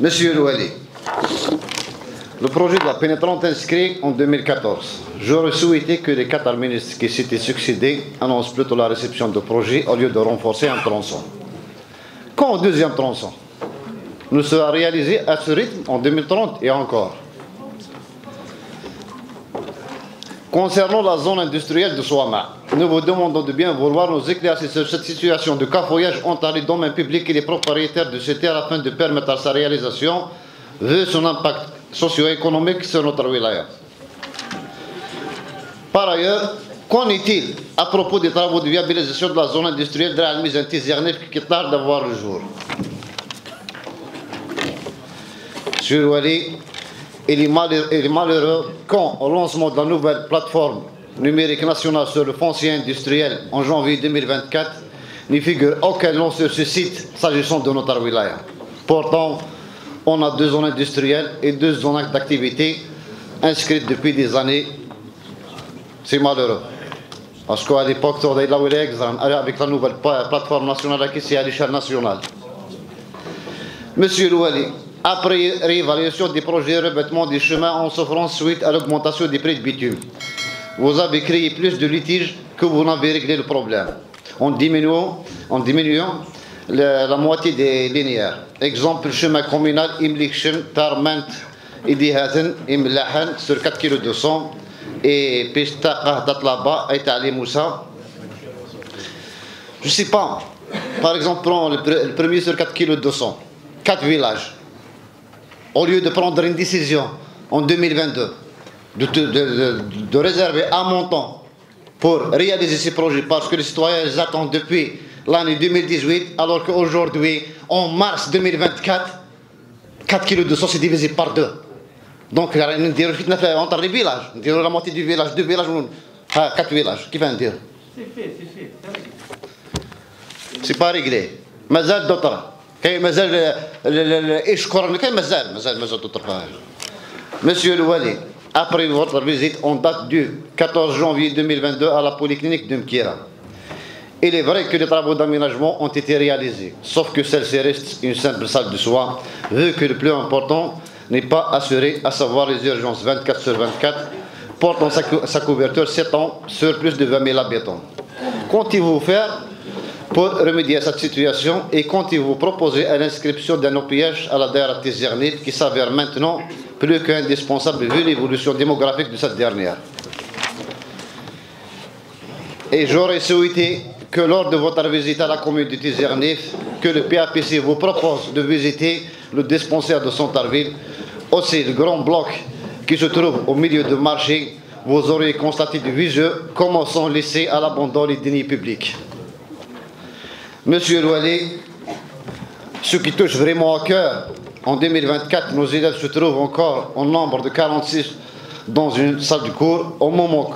Monsieur Louali, le projet de la pénétrante inscrit en 2014. J'aurais souhaité que les 4 ministres qui s'étaient succédés annoncent plutôt la réception de projet au lieu de renforcer un tronçon. Quand au deuxième tronçon nous sera réalisé à ce rythme en 2030 et encore. Concernant la zone industrielle de Souama, nous vous demandons de bien vouloir nous éclaircir sur cette situation de cafouillage entre les domaines publics et les propriétaires de ces terres afin de permettre à sa réalisation, vu son impact socio-économique sur notre wilaya. Par ailleurs, qu'en est-il à propos des travaux de viabilisation de la zone industrielle de la Almizan-Tizernif qui tarde à voir le jour? Monsieur Wali, il est malheureux quand, au lancement de la nouvelle plateforme numérique nationale sur le foncier industriel en janvier 2024, n'y figure aucun nom sur ce site s'agissant de notre wilaya. Pourtant, on a 2 zones industrielles et 2 zones d'activité inscrites depuis des années. C'est malheureux. Parce qu'à l'époque, avec la nouvelle plateforme nationale qui c'est à l'échelle nationale. Monsieur Louali, après réévaluation des projets de revêtement des chemins en souffrance suite à l'augmentation des prix de bitume, vous avez créé plus de litiges que vous n'avez réglé le problème, en diminuant la moitié des linéaires. Exemple, le chemin communal Imlikchen, Tarment, Idihaten, Imlahan sur 4 km 200 et Pista Datlaba et Ali Moussa. Je ne sais pas, par exemple, prends le premier sur 4 km 200, 4 villages. Au lieu de prendre une décision en 2022, de réserver un montant pour réaliser ces projets, parce que les citoyens les attendent depuis l'année 2018, alors qu'aujourd'hui, en mars 2024, 4 km 200 c'est divisé par 2. Donc, on a entre les villages, la moitié du village, 2 villages, 4 villages, qui va dire? C'est fait. C'est pas réglé. Mazal d'autres. Monsieur Louali, après votre visite en date du 14 janvier 2022 à la polyclinique de Mkira, il est vrai que les travaux d'aménagement ont été réalisés, sauf que celle-ci reste une simple salle de soins, vu que le plus important n'est pas assuré, à savoir les urgences 24 sur 24, portant sa couverture 7 ans sur plus de 20 000 habitants. Comptez-vous faire pour remédier à cette situation et comptez-vous proposer à l'inscription d'un OPH à la Daïra Tizernif qui s'avère maintenant plus qu'indispensable vu l'évolution démographique de cette dernière? Et j'aurais souhaité que lors de votre visite à la commune de Tizernif, que le PAPC vous propose de visiter le dispensaire de Santarville, aussi le grand bloc qui se trouve au milieu du marché. Vous aurez constaté de visu comment sont laissés à l'abandon les deniers publics. Monsieur Louali, ce qui touche vraiment au cœur, en 2024, nos élèves se trouvent encore en nombre de 46 dans une salle de cours, au moment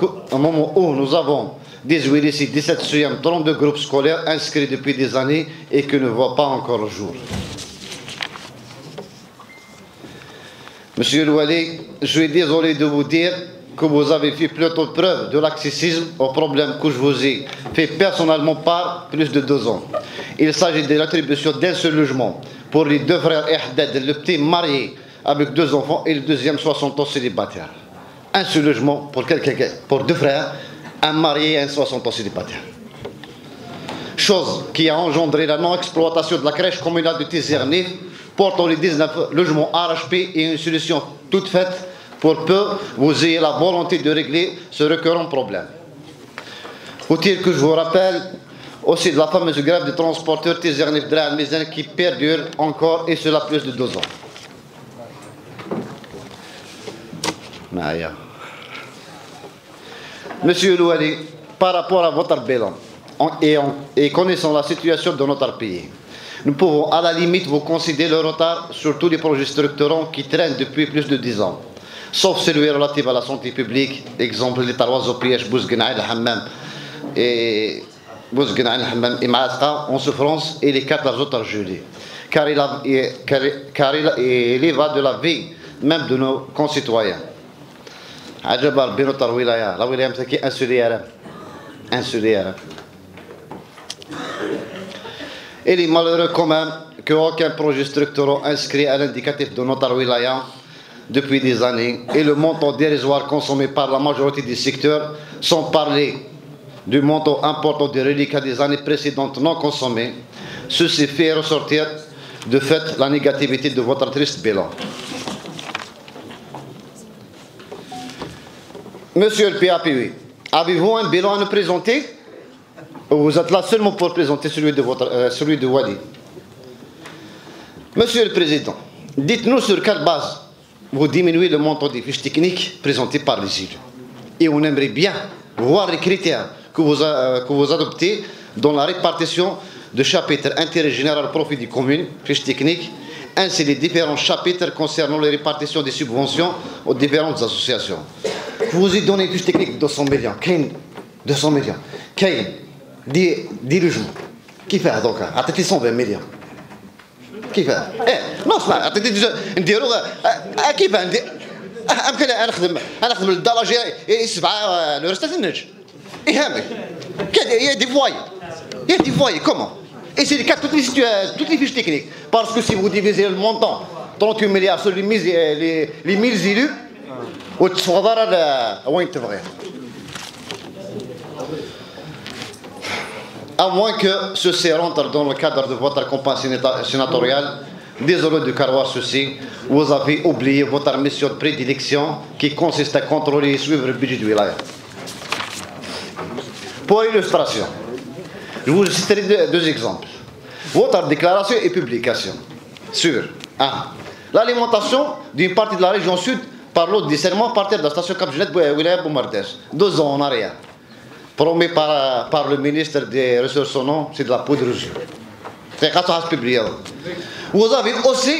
où nous avons 18 lycées, 17 CM, 32 groupes scolaires inscrits depuis des années et qui ne voient pas encore le jour. Monsieur Louali, je suis désolé de vous dire que vous avez fait plutôt preuve de l'accessisme aux problèmes que je vous ai fait personnellement part plus de 2 ans. Il s'agit de l'attribution d'un seul logement pour les 2 frères Ehdad, le petit marié avec 2 enfants et le deuxième 60 ans célibataire. Un seul logement pour 2 frères, un marié et un 60 ans célibataire. Chose qui a engendré la non-exploitation de la crèche communale de Tizernif, portant les 19 logements RHP et une solution toute faite pour peu vous ayez la volonté de régler ce récurrent problème. Faut-il que je vous rappelle aussi de la fameuse grève des transporteurs Tizernif de la Almizan qui perdure encore et cela plus de 2 ans. Monsieur Louali, par rapport à votre bilan et connaissant la situation de notre pays, nous pouvons à la limite vous concéder le retard sur tous les projets structurants qui traînent depuis plus de 10 ans. Sauf celui relatif à la santé publique, exemple les 3 OPH Bouzgna El Hammam et Bouzgna El Hammam et Maasqa en souffrance et les 14 autres gelés. Car il y va de la vie même de nos concitoyens. Ajabar Binotar Wilaya, la Wilaya Msaki, un seul. Il est malheureux quand même qu'aucun projet structurant inscrit à l'indicatif de notre wilaya depuis des années et le montant dérisoire consommé par la majorité des secteurs, sans parler du montant important des reliquats des années précédentes non consommés. Ceci fait ressortir de fait la négativité de votre triste bilan. Monsieur le PAPUI, avez-vous un bilan à nous présenter? Ou vous êtes là seulement pour présenter celui de Wadi? Monsieur le Président, dites-nous sur quelle base vous diminuez le montant des fiches techniques présentées par les élus. Et on aimerait bien voir les critères que vous adoptez dans la répartition de chapitres intérêt général au profit des communes, fiches techniques, ainsi les différents chapitres concernant les répartitions des subventions aux différentes associations. Vous vous y donnez une fiche technique de 200 millions. 200 millions. 10 logements. Qui fait donc? Attendez 120 millions. Qui fait? Non, attendez, نديروا كيف يمكن نخدم الدرجه سبعه لو رستات النج يهمك il y a des voyés comment? Et c'est toutes les fiches techniques parce que si vous divisez le montant 38 milliards sur les 1000 élus وتصفر وين تبغي. À moins que ceci rentre dans le cadre de votre campagne sénatoriale, désolé de caroir ceci, vous avez oublié votre mission de prédilection qui consiste à contrôler et suivre le budget du wilaya. Pour illustration, je vous citerai deux exemples. Votre déclaration et publication sur 1. L'alimentation d'une partie de la région sud par l'eau de dessalement à partir de la station Cap Junet Wilaya Boumardès, 2 ans en arrière. Promis par le ministre des Ressources en eau, c'est de la poudre rouge. Vous avez aussi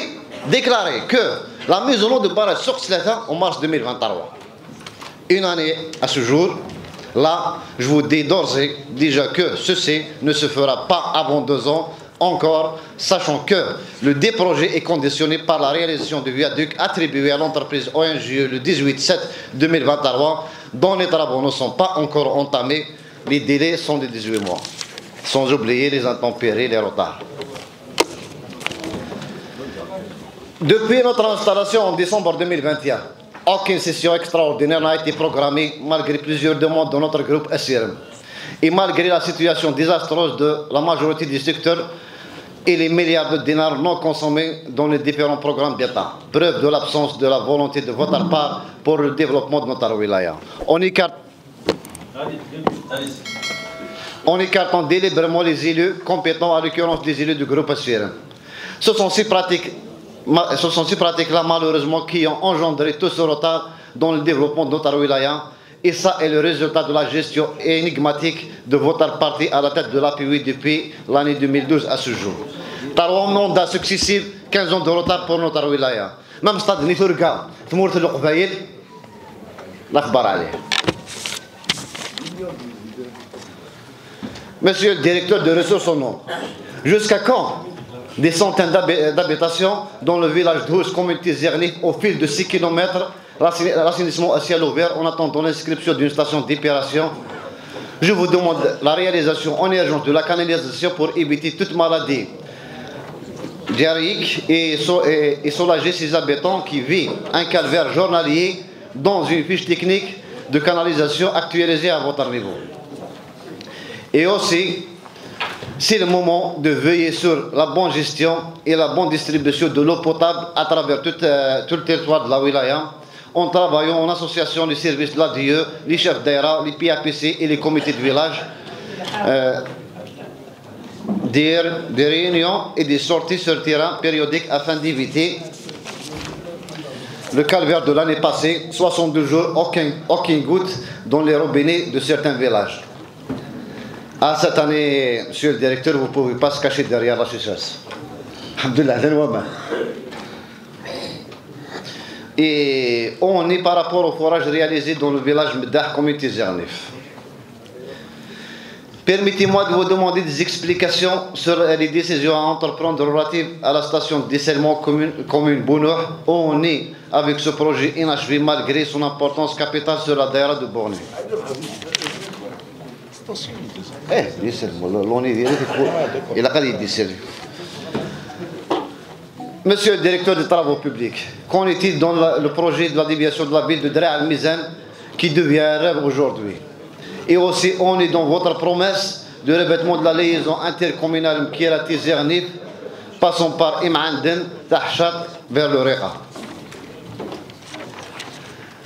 déclaré que la mise en eau de barrage sur Sleta en mars 2023. Une année à ce jour, là, je vous dis d'ores et déjà que ceci ne se fera pas avant 2 ans encore, sachant que le déprojet est conditionné par la réalisation du viaduc attribué à l'entreprise ONGE le 18/7/2023, dont les travaux ne sont pas encore entamés. Les délais sont de 18 mois, sans oublier les intempéries et les retards. Depuis notre installation en décembre 2021, aucune session extraordinaire n'a été programmée malgré plusieurs demandes de notre groupe SRM. Et malgré la situation désastreuse de la majorité des secteurs et les milliards de dinars non consommés dans les différents programmes d'État, preuve de l'absence de la volonté de votre part pour le développement de notre wilaya. En écartant délibérément les élus compétents, à l'occurrence des élus du groupe SRM. Ce sont ces pratiques-là, malheureusement, qui ont engendré tout ce retard dans le développement de notre wilaya. Et ça est le résultat de la gestion énigmatique de votre parti à la tête de l'APUI depuis l'année 2012 à ce jour. 3 mandats successifs, 15 ans de retard pour notre wilaya. Même stade Nifurga, Tmourt le Qbaïl, l'Akhbar Ali. Monsieur le directeur de ressources en eau, jusqu'à quand des centaines d'habitations dans le village de Hous, communauté Zernif, au fil de 6 km, l'assainissement à ciel ouvert en attendant l'inscription d'une station d'épuration? Je vous demande la réalisation en urgence de la canalisation pour éviter toute maladie diarrhéique et soulager ces habitants qui vivent un calvaire journalier dans une fiche technique de canalisation actualisée à votre niveau. Et aussi, c'est le moment de veiller sur la bonne gestion et la bonne distribution de l'eau potable à travers tout le territoire de la wilaya, en travaillant en association les services de l'ADIE, les chefs d'aéra, les PAPC et les comités de village, des réunions et des sorties sur terrain périodiques afin d'éviter le calvaire de l'année passée, 62 jours, aucune goutte dans les robinets de certains villages. À cette année, monsieur le directeur, vous ne pouvez pas se cacher derrière la sécheresse. Alhamdulillah. Et on est par rapport au forage réalisé dans le village Meddah, communauté Zernif. Permettez-moi de vous demander des explications sur les décisions à entreprendre relatives à la station de dessalement commune Bounour, où on est avec ce projet inachevé malgré son importance capitale sur la daïra de Borné. Monsieur le directeur des travaux publics, qu'en est-il dans le projet de la déviation de la ville de Draa al-Mizan qui devient un rêve aujourd'hui? Et aussi, on est dans votre promesse de revêtement de la liaison intercommunale Mkira-Tizernif, passant par Imanden, Tahchat, vers le Réqa.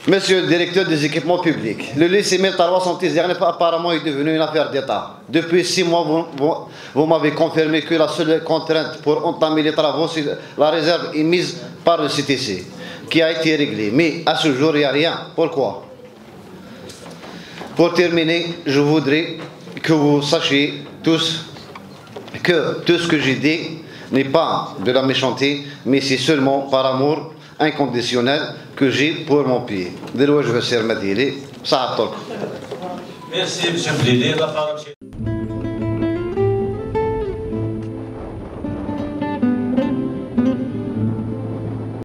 Monsieur le directeur des équipements publics, le lycée Mirtaroua Saint-Tizernif apparemment est devenu une affaire d'État. Depuis 6 mois, vous m'avez confirmé que la seule contrainte pour entamer les travaux, c'est la réserve émise par le CTC, qui a été réglée. Mais à ce jour, il n'y a rien. Pourquoi? Pour terminer, je voudrais que vous sachiez tous que tout ce que j'ai dit n'est pas de la méchanceté, mais c'est seulement par amour inconditionnel que j'ai pour mon pays. Merci, M. Blidé.